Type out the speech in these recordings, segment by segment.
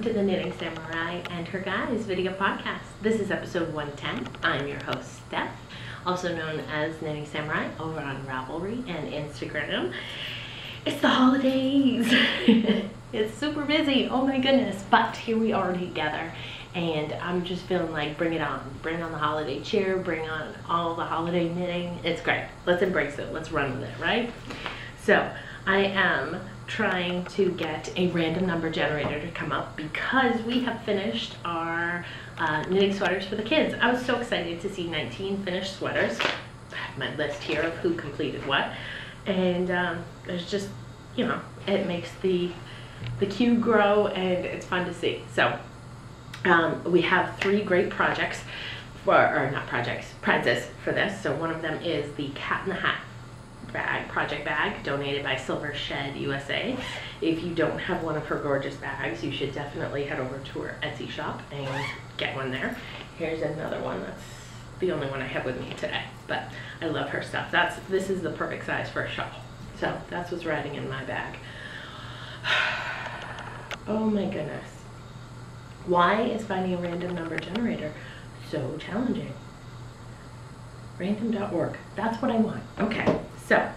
to the Knitting Samurai and Her Guys video podcast. This is episode 110. I'm your host, Steph, also known as Knitting Samurai over on Ravelry and Instagram. It's the holidays. It's super busy, oh my goodness, but here we are together and I'm just feeling like bring it on. Bring on the holiday cheer, bring on all the holiday knitting. It's great. Let's embrace it. Let's run with it, right? So I am trying to get a random number generator to come up because we have finished our knitting sweaters for the kids. I was so excited to see 19 finished sweaters. I have my list here of who completed what, and there's just, you know, it makes the queue grow and it's fun to see. So we have 3 great projects prizes for this. So one of them is the Cat in the Hat project bag donated by Silver Shed USA. If you don't have one of her gorgeous bags, you should definitely head over to her Etsy shop and get one there. Here's another one. That's the only one I have with me today, but I love her stuff. This is the perfect size for a shawl. So that's what's riding in my bag. Oh my goodness. Why is finding a random number generator so challenging? Random.org. That's what I want. Okay. So,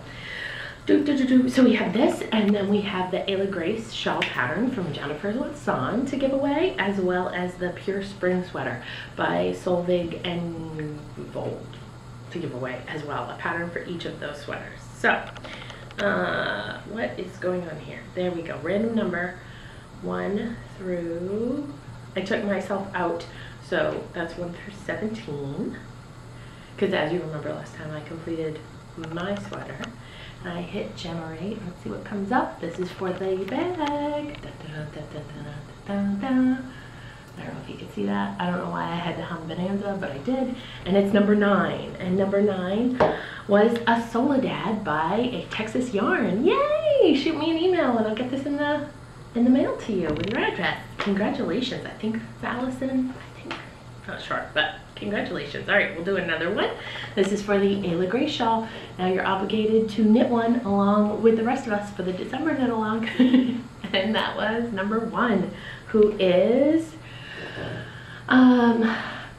so we have this, and then we have the Ayla Grace shawl pattern from Jennifer Lasan to give away, as well as the Pure Spring sweater by Solveig and Vold to give away as well. A pattern for each of those sweaters. So, what is going on here? There we go. Random number 1 through, I took myself out, so that's 1 through 17. Because as you remember last time I completed my sweater, I hit generate. Let's see what comes up. This is for the bag. I don't know if you can see that. I don't know why I had to hum Bonanza, but I did. And it's number 9. And number 9 was a Soledad by a Texas Yarn. Yay! Shoot me an email and I'll get this in the mail to you with your address. Congratulations. I think it's Allison. Not sure, but congratulations. All right, we'll do another one. This is for the Ayla Grace shawl. Now you're obligated to knit one along with the rest of us for the December knit along. And that was number 1, who is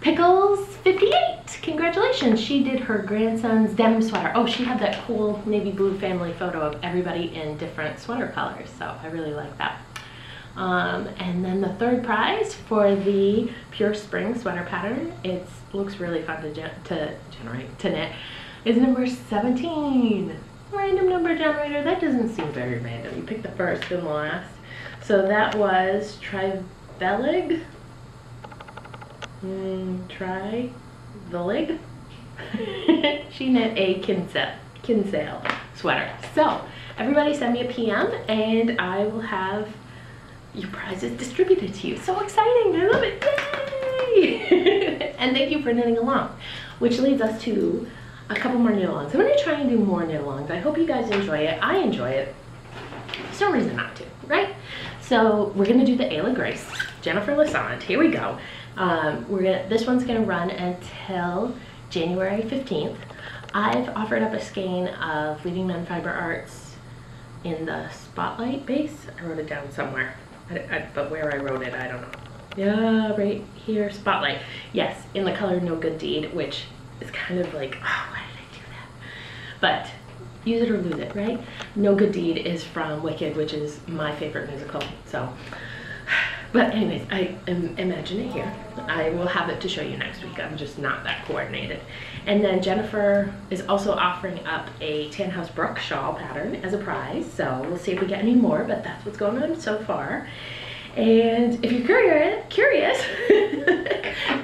Pickles 58. Congratulations. She did her grandson's denim sweater. Oh, she had that cool navy blue family photo of everybody in different sweater colors. So I really like that. And then the 3rd prize for the Pure Spring sweater pattern, it looks really fun to knit, is number 17. Random number generator. That doesn't seem very random. You picked the first and the last. So that was Trivelig. Trivelig. She knit a Kinsale sweater. So everybody send me a PM and I will have your prizes distributed to you. So exciting, I love it, yay! And thank you for knitting along, which leads us to a couple more knit alongs. I'm gonna try and do more knit alongs. I hope you guys enjoy it. I enjoy it. There's no reason not to, right? So we're gonna do the Ayla Grace, Jennifer Lasan. Here we go. This one's gonna run until January 15th. I've offered up a skein of Leading Men Fiber Arts in the Spotlight base. I wrote it down somewhere. But where I wrote it, I don't know. Yeah, right here, Spotlight. Yes, in the color No Good Deed, which is kind of like, oh, why did I do that? But use it or lose it, right? No Good Deed is from Wicked, which is my favorite musical. So, but anyways, I imagine it here. I will have it to show you next week. I'm just not that coordinated. And then Jennifer is also offering up a Tan House Brook shawl pattern as a prize. So we'll see if we get any more, but that's what's going on so far. And if you're curious,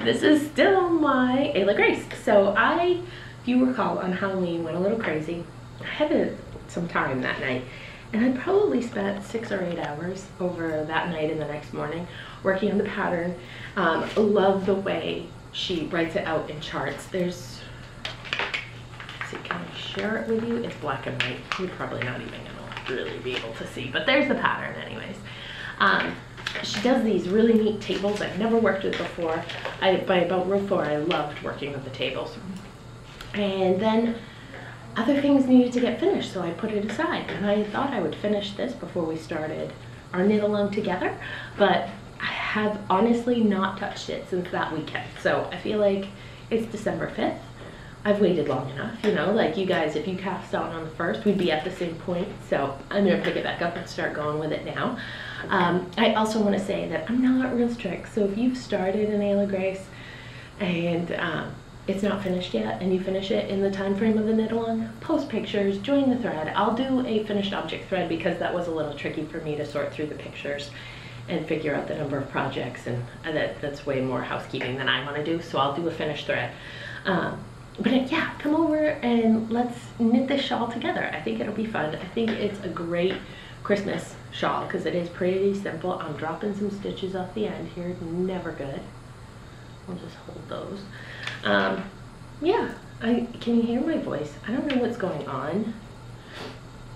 this is still my Ayla Grace. So if you recall, on Halloween went a little crazy. I had some time that night. And I probably spent 6 or 8 hours over that night and the next morning working on the pattern. Love the way she writes it out in charts. Let's see, can I share it with you? It's black and white. You're probably not even gonna really be able to see, but there's the pattern anyways. She does these really neat tables I've never worked with before. By about row 4, I loved working with the tables. And then other things needed to get finished, so I put it aside. And I thought I would finish this before we started our knit along together, but I have honestly not touched it since that weekend. So I feel like it's December 5th. I've waited long enough, you know, like you guys, if you cast on the 1st, we'd be at the same point. So I'm gonna pick it back up and start going with it now. I also wanna say that I'm not real strict. So if you've started an Ale of Grace and it's not finished yet and you finish it in the time frame of the knit along, post pictures, join the thread. I'll do a finished object thread because that was a little tricky for me to sort through the pictures and figure out the number of projects, and that's way more housekeeping than I wanna do. So I'll do a finished thread. But yeah, come over and let's knit this shawl together. I think it'll be fun. I think it's a great Christmas shawl because it is pretty simple. I'm dropping some stitches off the end here. Never good. I'll just hold those. Yeah, can you hear my voice? I don't know what's going on.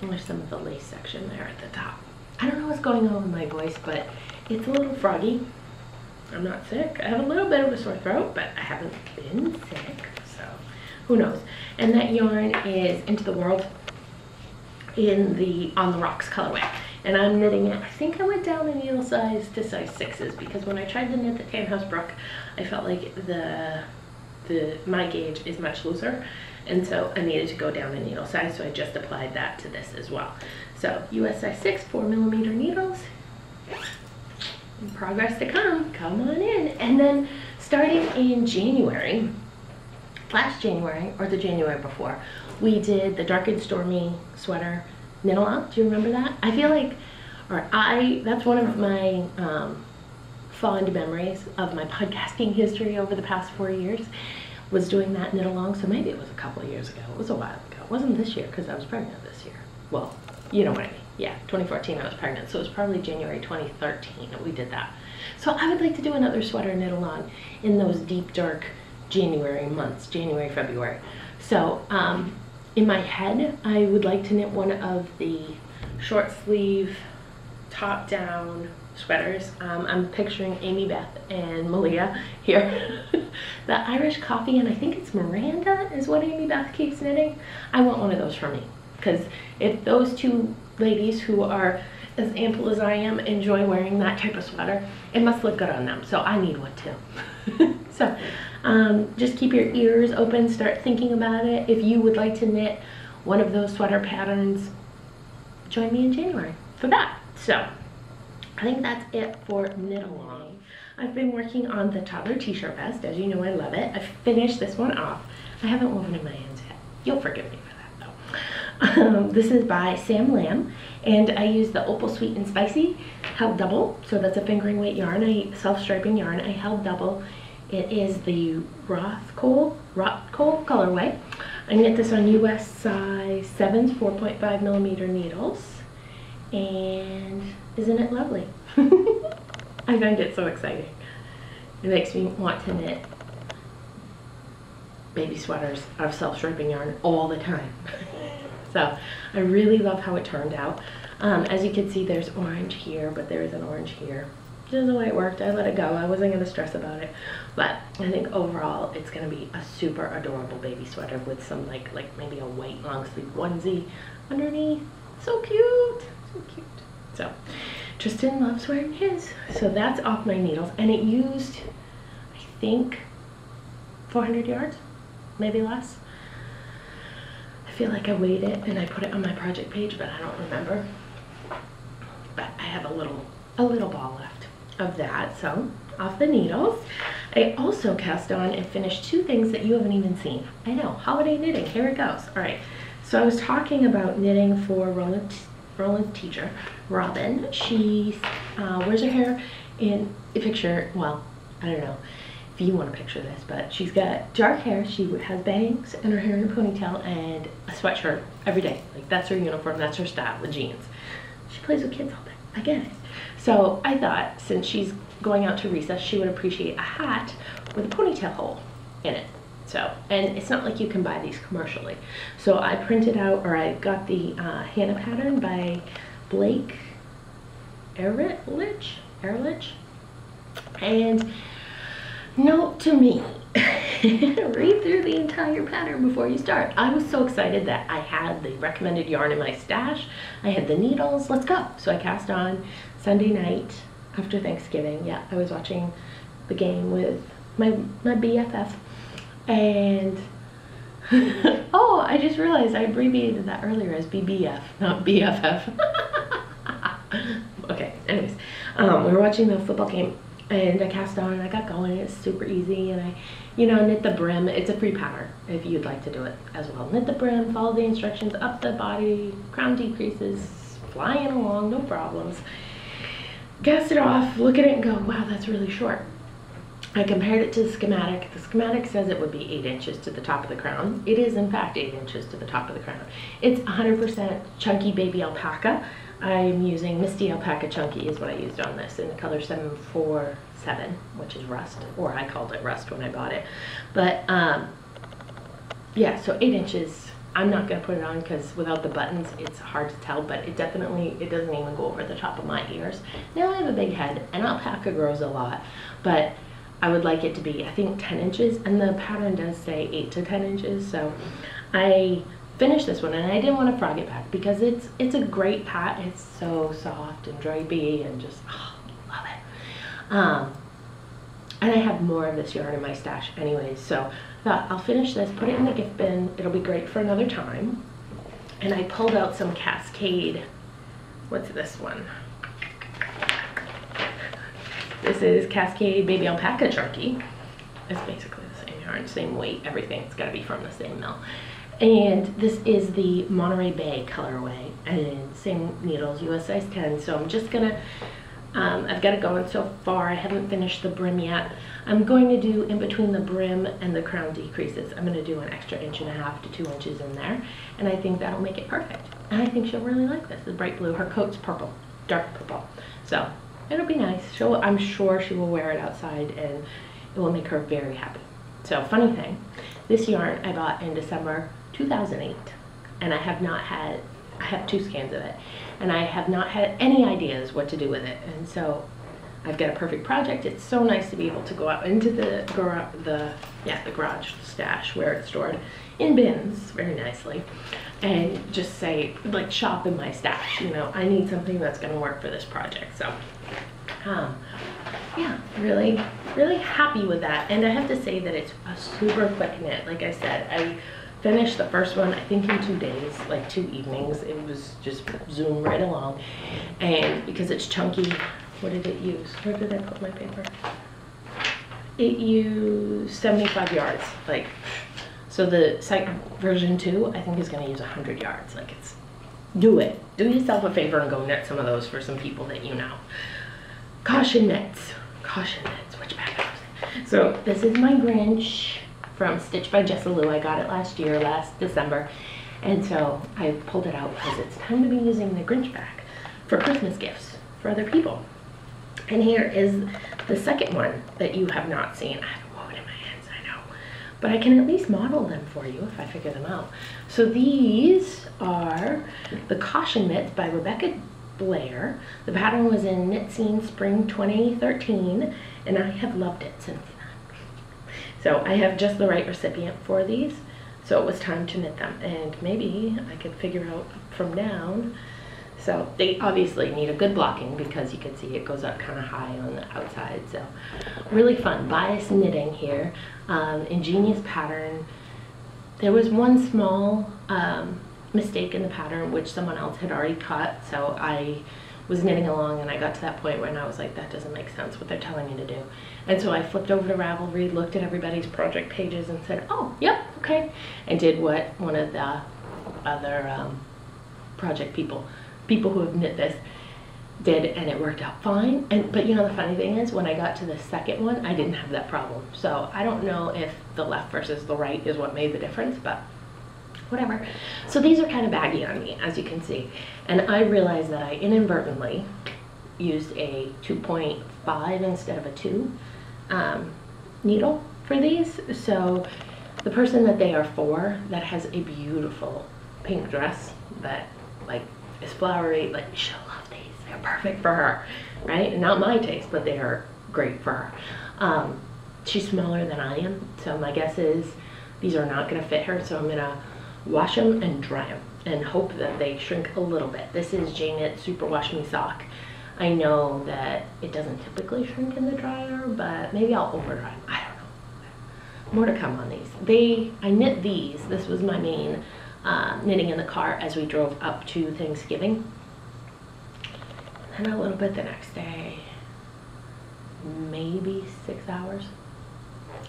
There's some of the lace section there at the top. I don't know what's going on with my voice, but it's a little froggy. I'm not sick. I have a little bit of a sore throat, but I haven't been sick. Who knows? And that yarn is Into the World in the On the Rocks colorway. And I'm knitting it, I think I went down in needle size to size 6s because when I tried to knit the Tannhaus Brook, I felt like my gauge is much looser. And so I needed to go down in needle size, so I just applied that to this as well. So US size 6, 4mm needles. Progress to come on in. And then starting in January, last January, or the January before, we did the Dark and Stormy sweater knit along. Do you remember that? I feel like, that's one of my fond memories of my podcasting history over the past 4 years, was doing that knit along. So maybe it was a couple of years ago. It was a while ago. It wasn't this year because I was pregnant this year. Well, you know what I mean. Yeah, 2014 I was pregnant. So it was probably January 2013 that we did that. So I would like to do another sweater knit along in those deep, dark January months, January, February. So in my head, I would like to knit one of the short sleeve, top down sweaters. I'm picturing Amy Beth and Malia here. The Irish Coffee, and I think it's Miranda is what Amy Beth keeps knitting. I want one of those for me, because if those two ladies who are as ample as I am enjoy wearing that type of sweater, it must look good on them. So I need one too. So just keep your ears open, start thinking about it. If you would like to knit one of those sweater patterns, join me in January for that. So I think that's it for knit along. I've been working on the toddler t-shirt vest. As you know, I love it. I finished this one off. I haven't woven in my hands yet. You'll forgive me for that though. This is by Sam Lamb, and I used the Opal Sweet and Spicy held double. So that's a fingering weight yarn, self-striping yarn. I held double. It is the Roth Coal colorway. I knit this on US size 7s, 4.5mm needles. And isn't it lovely? I find it so exciting. It makes me want to knit baby sweaters out of self-striping yarn all the time. So I really love how it turned out. As you can see, there's orange here, but there is an orange here. Just the way it worked, I let it go. I wasn't going to stress about it. But I think overall, it's going to be a super adorable baby sweater with some like maybe a white long sleeve onesie underneath. So cute. So cute. So Tristan loves wearing his. So that's off my needles. And it used, I think, 400 yards, maybe less. I feel like I weighed it and I put it on my project page, but I don't remember. But I have a little ball left of that. So off the needles. I also cast on and finished two things that you haven't even seen. I know, holiday knitting, here it goes. All right, so I was talking about knitting for Roland's teacher, Robin. She wears her hair in a picture, well, I don't know if you want to picture this, but she's got dark hair, she has bangs and her hair in a ponytail and a sweatshirt every day. Like that's her uniform, that's her style, the jeans. She plays with kids all day, I get it. So I thought since she's going out to recess, she would appreciate a hat with a ponytail hole in it. So, and it's not like you can buy these commercially. So I printed out, or I got the Hannah pattern by Blake Ehrlich. And note to me, read through the entire pattern before you start. I was so excited that I had the recommended yarn in my stash. I had the needles, let's go. So I cast on Sunday night. after Thanksgiving. Yeah, I was watching the game with my BFF, and oh, I just realized I abbreviated that earlier as BBF, not BFF. Okay, anyways, we were watching the football game, and I cast on and I got going. It's super easy, and I, knit the brim. It's a free pattern if you'd like to do it as well. Knit the brim, follow the instructions, up the body, crown decreases, flying along, no problems. Cast it off, look at it and go, wow, that's really short. I compared it to the schematic. The schematic says it would be 8 inches to the top of the crown. It is in fact 8 inches to the top of the crown. It's 100% chunky baby alpaca. I'm using Misty Alpaca Chunky is what I used on this in the color 747, which is rust, or I called it rust when I bought it. But yeah, so 8 inches. I'm not gonna put it on because without the buttons, it's hard to tell, but it doesn't even go over the top of my ears. Now I have a big head, and alpaca grows a lot, but I would like it to be, I think, 10 inches, and the pattern does say 8 to 10 inches, so I finished this one, and I didn't want to frog it back because it's a great pat. It's so soft and drapey and just, oh, love it. And I have more of this yarn in my stash anyways, so I thought I'll finish this, put it in the gift bin. It'll be great for another time. And I pulled out some Cascade. What's this one? This is Cascade Baby Alpaca Chunky. It's basically the same yarn, same weight, everything. It's got to be from the same mill. And this is the Monterey Bay colorway, and same needles, US size 10. So I'm just gonna, I've got it going so far. I haven't finished the brim yet. I'm going to do in between the brim and the crown decreases. I'm gonna do an extra 1.5 to 2 inches in there, and I think that'll make it perfect. And I think she'll really like this. It's bright blue. Her coat's purple, dark purple. So it'll be nice. I'm sure she will wear it outside, and it will make her very happy. So funny thing, this yarn I bought in December 2008, and I have 2 scans of it, and I have not had any ideas what to do with it. And so I've got a perfect project. It's so nice to be able to go out into the garage stash where it's stored in bins very nicely, and just say, like, shop in my stash. I need something that's going to work for this project. So yeah, really happy with that. And I have to say that it's a super quick knit. Like I said, I finished the first one, I think, in 2 days, like 2 evenings. It was just zoom right along. And because it's chunky, what did it use? Where did I put my paper? It used 75 yards. Like, so the version 2, I think, is going to use 100 yards. Like, it's, do it. Do yourself a favor and go knit some of those for some people that you know. Caution knits. Caution knits. Which bag goes? So this is my Grinch from Stitch by Jessalou. I got it last December, and so I pulled it out because it's time to be using the Grinch bag for Christmas gifts for other people. And here is the second one that you have not seen. I have a wood in my hands, I know, but I can at least model them for you if I figure them out. So these are the Caution Knits by Rebecca Blair. The pattern was in Knit Scene Spring 2013, and I have loved it since then. So I have just the right recipient for these, so it was time to knit them, and maybe I could figure out from down. So they obviously need a good blocking because you can see it goes up kind of high on the outside. So really fun. Bias knitting here. Ingenious pattern. There was one small mistake in the pattern which someone else had already cut, so I was knitting along and I got to that point where I was like, that doesn't make sense what they're telling me to do. And so I flipped over to Ravelry, looked at everybody's project pages and said, oh, yep, okay, and did what one of the other project people who have knit this did, and it worked out fine. But the funny thing is, when I got to the second one, I didn't have that problem. So I don't know if the left versus the right is what made the difference, but whatever. So these are kind of baggy on me, as you can see. And I realized that I inadvertently used a 2.5 instead of a 2 needle for these. So the person that they are for, that has a beautiful pink dress that, like, is flowery, like, she'll love these. They're perfect for her, right? And not my taste, but they are great for her. She's smaller than I am, so my guess is these are not gonna fit her, so I'm gonna wash them and dry them and hope that they shrink a little bit. This is J-Knit Super Wash Me Sock. I know that it doesn't typically shrink in the dryer, but maybe I'll over dry them. I don't know. More to come on these. I knit these. This was my main knitting in the car as we drove up to Thanksgiving. And then a little bit the next day. Maybe 6 hours,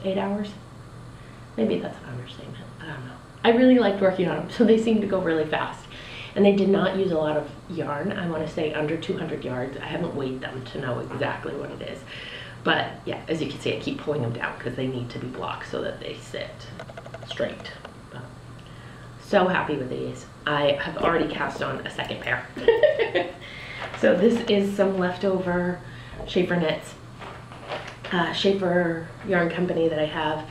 8 hours. Maybe that's an understatement. I don't know. I really liked working on them, so they seemed to go really fast. And they did not use a lot of yarn. I want to say under 200 yards. I haven't weighed them to know exactly what it is. But yeah, as you can see, I keep pulling them down because they need to be blocked so that they sit straight. But so happy with these. I have already cast on a second pair. So this is some leftover Schaefer knits. Schaefer yarn company that I have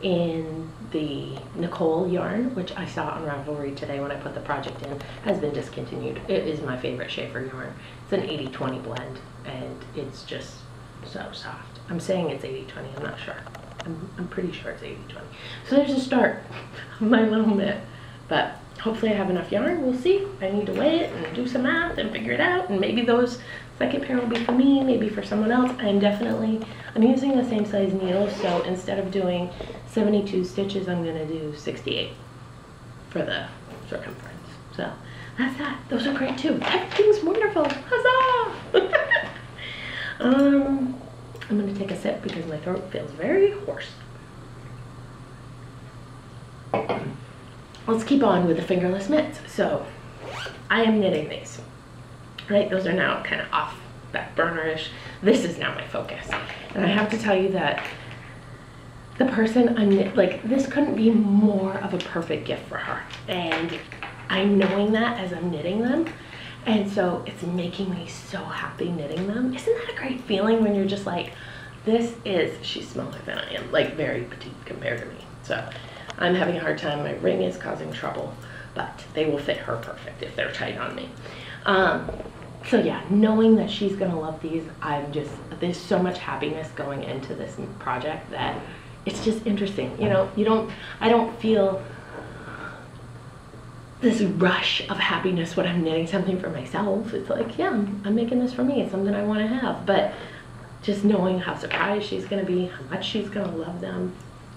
in the Nicole yarn, which I saw on Ravelry today when I put the project in, has been discontinued. It is my favorite Schaefer yarn. It's an 80-20 blend, and it's just so soft. I'm saying it's 80-20, I'm not sure. I'm pretty sure it's 80-20. So there's a start of my little knit, but hopefully I have enough yarn. We'll see. I need to weigh it and do some math and figure it out, and maybe those second pair will be for me, maybe for someone else. I'm using the same size needles, so instead of doing 72 stitches, I'm gonna do 68 for the circumference. So that's that. Those are great too. Everything's wonderful. Huzzah! I'm gonna take a sip because my throat feels very hoarse. Let's keep on with the fingerless mitts. So I am knitting these. Right, those are now kind of off back burnerish. This is now my focus. And I have to tell you that the person this couldn't be more of a perfect gift for her. And I'm knowing that as I'm knitting them. And so it's making me so happy knitting them. Isn't that a great feeling when you're just like, she's smaller than I am, like very petite compared to me. So I'm having a hard time. My ring is causing trouble, but they will fit her perfect if they're tight on me. So yeah, knowing that she's gonna love these, there's so much happiness going into this project that it's just interesting. You know, I don't feel this rush of happiness when I'm knitting something for myself. It's like, yeah, I'm making this for me. It's something I want to have. But just knowing how surprised she's gonna be, how much she's gonna love them.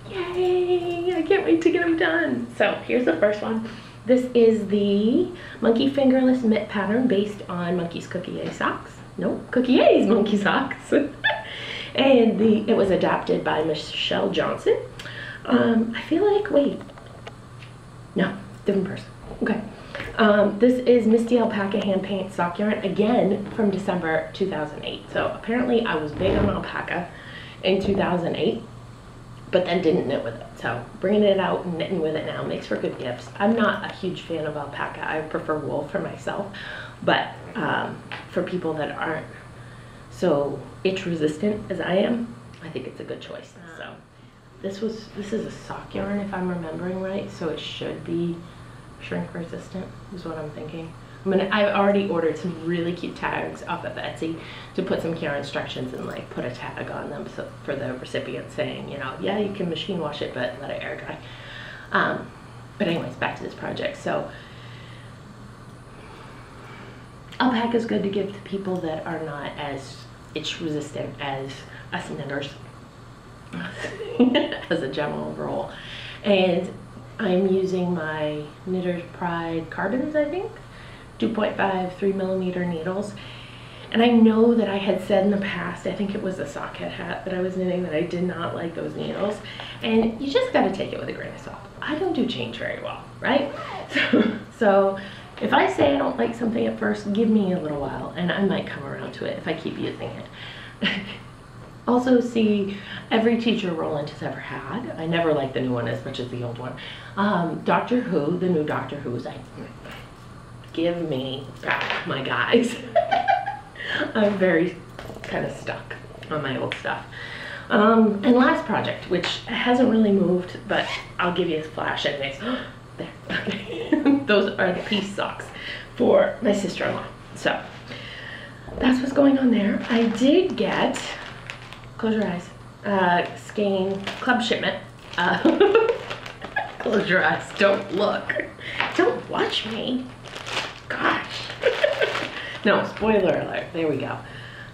Yay! I can't wait to get them done. So here's the first one. This is the Monkey Fingerless Mitt pattern based on Monkey's Cookie A socks. No, Cookie A's Monkey Socks. And it was adapted by Michelle Johnson. I feel like, wait, no, different person. Okay. This is Misty Alpaca Hand Paint Sock Yarn, again from December 2008. So apparently I was big on alpaca in 2008. But then didn't knit with it. So bringing it out and knitting with it now makes for good gifts. I'm not a huge fan of alpaca. I prefer wool for myself. But for people that aren't so itch resistant as I am, I think it's a good choice. So this is a sock yarn if I'm remembering right. So it should be shrink resistant is what I'm thinking. I've already ordered some really cute tags off of Etsy to put some care instructions and like put a tag on them so for the recipient saying, you know, yeah, you can machine wash it, but let it air dry. But anyways, back to this project. So alpaca is good to give to people that are not as itch resistant as us knitters as a general rule. And I'm using my Knitter's Pride carbons, I think. 2.5 3mm needles, and I know that I had said in the past, I think it was a socket hat that I was knitting, that I did not like those needles, and you just got to take it with a grain of salt. I don't do change very well, right? So if I say I don't like something at first, give me a little while and I might come around to it if I keep using it. Also, see, every teacher Roland has ever had, I never liked the new one as much as the old one. Doctor Who, the new Doctor Who was like, give me back my guys. I'm very kind of stuck on my old stuff. And last project, which hasn't really moved, but I'll give you a flash anyways. There. Okay. Those are the peace socks for my sister-in-law. So that's what's going on there. I did get, close your eyes, Skein Club shipment. Close your eyes, don't look. Don't watch me. Gosh. No, spoiler alert. There we go.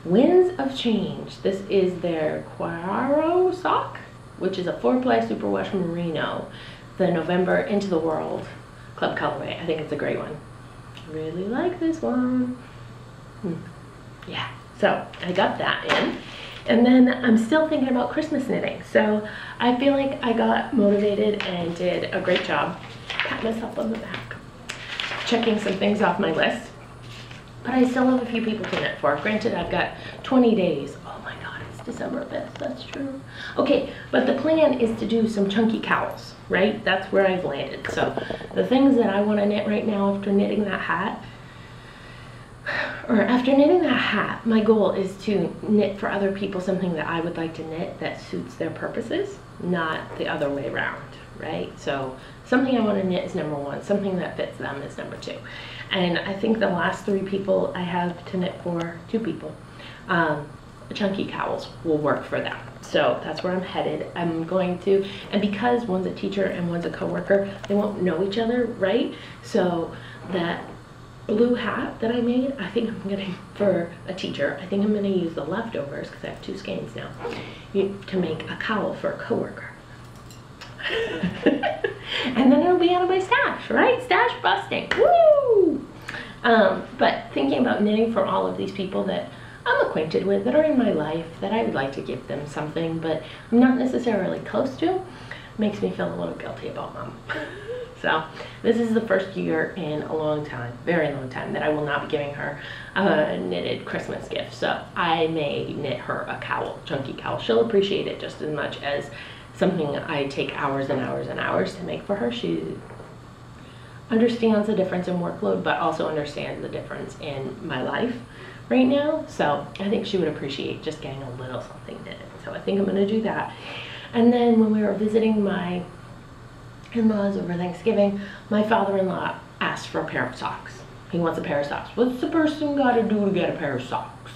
Winds of Change. This is their Quaro sock, which is a 4-ply superwash merino. The November Into the World Club colorway. I think it's a great one. Really like this one. Yeah, so I got that in. And then I'm still thinking about Christmas knitting. So I feel like I got motivated and did a great job. Pat myself on the back. Checking some things off my list. But I still have a few people to knit for. Granted, I've got 20 days. Oh my God, it's December 5th, that's true. Okay, but the plan is to do some chunky cowls, right? That's where I've landed. So the things that I want to knit right now after knitting that hat, my goal is to knit for other people something that I would like to knit that suits their purposes, not the other way around, right? So something I want to knit is number one, something that fits them is number two. And I think the last 3 people I have to knit for, 2 people, chunky cowls will work for them. So that's where I'm headed. I'm going to, and because one's a teacher and one's a coworker, they won't know each other, right? So that blue hat that I made, I think I'm getting for a teacher. I think I'm going to use the leftovers, because I have 2 skeins now, to make a cowl for a coworker. And then it'll be out of my stash, right? Stash busting. Woo! But thinking about knitting for all of these people that I'm acquainted with, that are in my life, that I would like to give them something, but I'm not necessarily close to, makes me feel a little guilty about Mom. So this is the first year in a long time, very long time, that I will not be giving her a knitted Christmas gift. So I may knit her a cowl, chunky cowl. She'll appreciate it just as much as something I take hours and hours and hours to make for her. She understands the difference in workload, but also understands the difference in my life right now. So I think she would appreciate just getting a little something knitted. So I think I'm gonna do that. And then when we were visiting my in-laws over Thanksgiving, my father-in-law asked for a pair of socks. He wants a pair of socks. What's the person gotta do to get a pair of socks?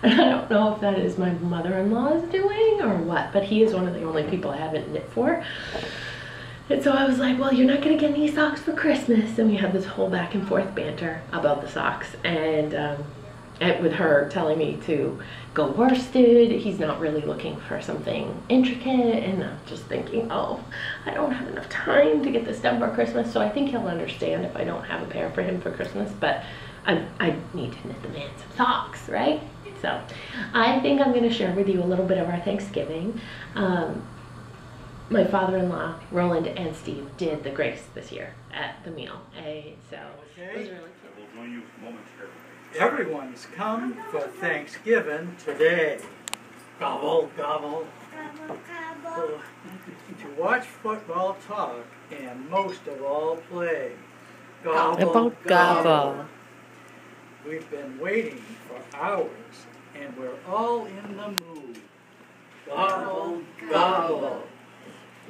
And I don't know if that is my mother-in-law's doing or what, but he is one of the only people I haven't knit for. And so I was like, well, you're not gonna get any socks for Christmas. And we had this whole back and forth banter about the socks. And with her telling me to go worsted, he's not really looking for something intricate. And I'm just thinking, oh, I don't have enough time to get this done for Christmas. So I think he'll understand if I don't have a pair for him for Christmas, but I need to knit the man some socks, right? So I think I'm going to share with you a little bit of our Thanksgiving. My father-in-law, Roland, and Steve did the grace this year at the meal. So it was really cute. Everyone's come for Thanksgiving today. Gobble, gobble. Gobble, gobble. To watch football talk and most of all play. Gobble, Gobble, gobble. We've been waiting for hours and we're all in the mood. Gobble, gobble.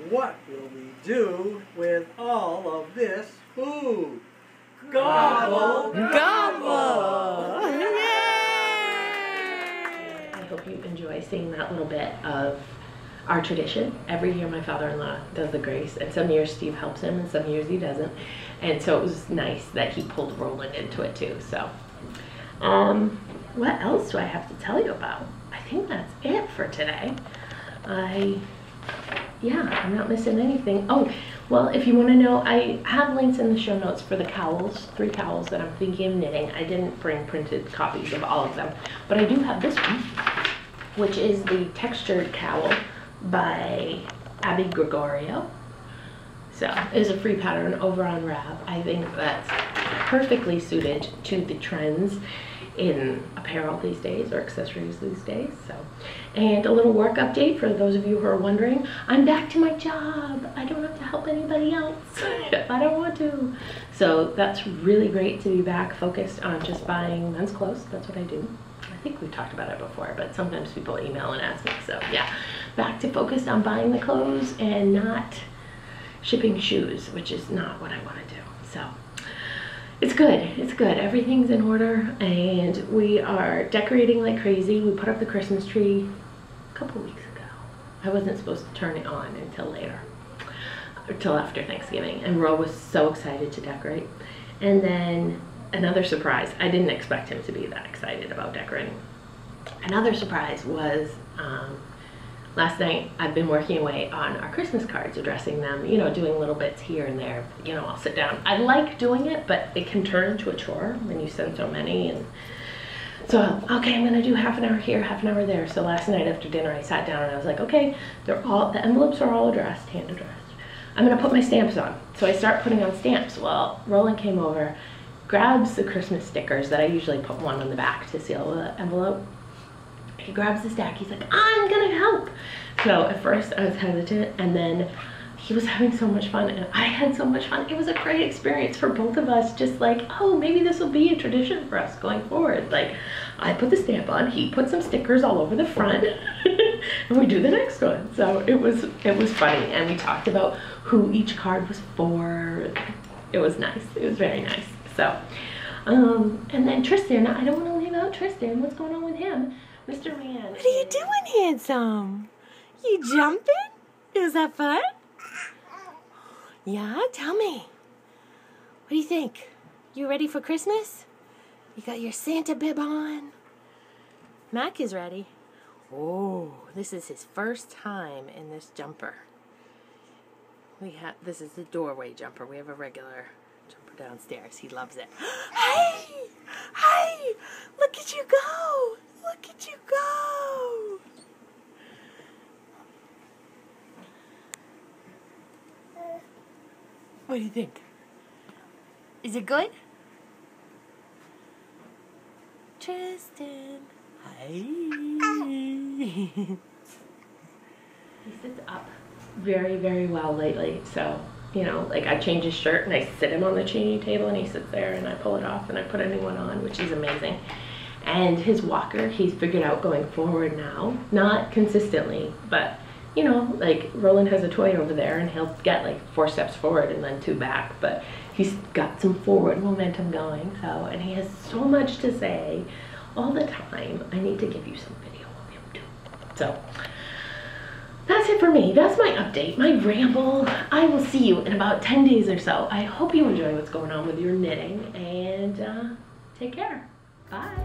What will we do with all of this food? Gobble, Gobble! Yay! I hope you enjoy seeing that little bit of our tradition. Every year my father-in-law does the grace, and some years Steve helps him and some years he doesn't. And so it was nice that he pulled Roland into it too. So what else do I have to tell you about? I think that's it for today. Yeah, I'm not missing anything. Oh, well, if you want to know, I have links in the show notes for the cowls, 3 cowls that I'm thinking of knitting. I didn't bring printed copies of all of them, but I do have this one, which is the textured cowl by Abby Gregorio. So it's a free pattern over on Rab. I think that's perfectly suited to the trends in apparel these days, or accessories these days. So, and a little work update for those of you who are wondering, I'm back to my job. I don't have to help anybody else if I don't want to. So that's really great to be back focused on just buying men's clothes. That's what I do. I think we've talked about it before, but sometimes people email and ask me. So yeah, back to focused on buying the clothes and not shipping shoes, which is not what I want to do. So it's good, it's good. Everything's in order and we are decorating like crazy. We put up the Christmas tree a couple weeks ago. I wasn't supposed to turn it on until later, until after Thanksgiving. And Ro was so excited to decorate. And then another surprise. I didn't expect him to be that excited about decorating. Another surprise was last night I've been working away on our Christmas cards, addressing them, you know, doing little bits here and there. You know, I'll sit down. I like doing it, but it can turn into a chore when you send so many. And so, okay, I'm gonna do half an hour here, half an hour there. So last night after dinner, I sat down and I was like, okay, the envelopes are all addressed, hand addressed. I'm gonna put my stamps on. So I start putting on stamps. Well, Roland came over, grabs the Christmas stickers that I usually put one on the back to seal the envelope. He grabs the stack, he's like, I'm gonna help. So at first I was hesitant, and then he was having so much fun and I had so much fun. It was a great experience for both of us, just like, oh, maybe this will be a tradition for us going forward. Like, I put the stamp on, he put some stickers all over the front, and we do the next one. So it was funny, and we talked about who each card was for. It was nice, it was very nice. So, and then Tristan, I don't want to leave out Tristan. What's going on with him? Mr. Man. What are you doing, handsome? You jumping? Is that fun? Yeah, tell me. What do you think? You ready for Christmas? You got your Santa bib on? Mac is ready. Oh, this is his first time in this jumper. This is the doorway jumper. We have a regular jumper downstairs. He loves it. Hey! Hey! Look at you go! Look at you go! What do you think? Is it good? Tristan. Hi. He sits up very, very well lately. So, you know, like I change his shirt and I sit him on the changing table and he sits there and I pull it off and I put a new one on, which is amazing. And his walker, he's figured out going forward now, not consistently, but you know, like Roland has a toy over there and he'll get like 4 steps forward and then 2 back, but he's got some forward momentum going. So, and he has so much to say all the time. I need to give you some video of him too. So that's it for me. That's my update, my ramble. I will see you in about 10 days or so. I hope you enjoy what's going on with your knitting, and take care. Bye.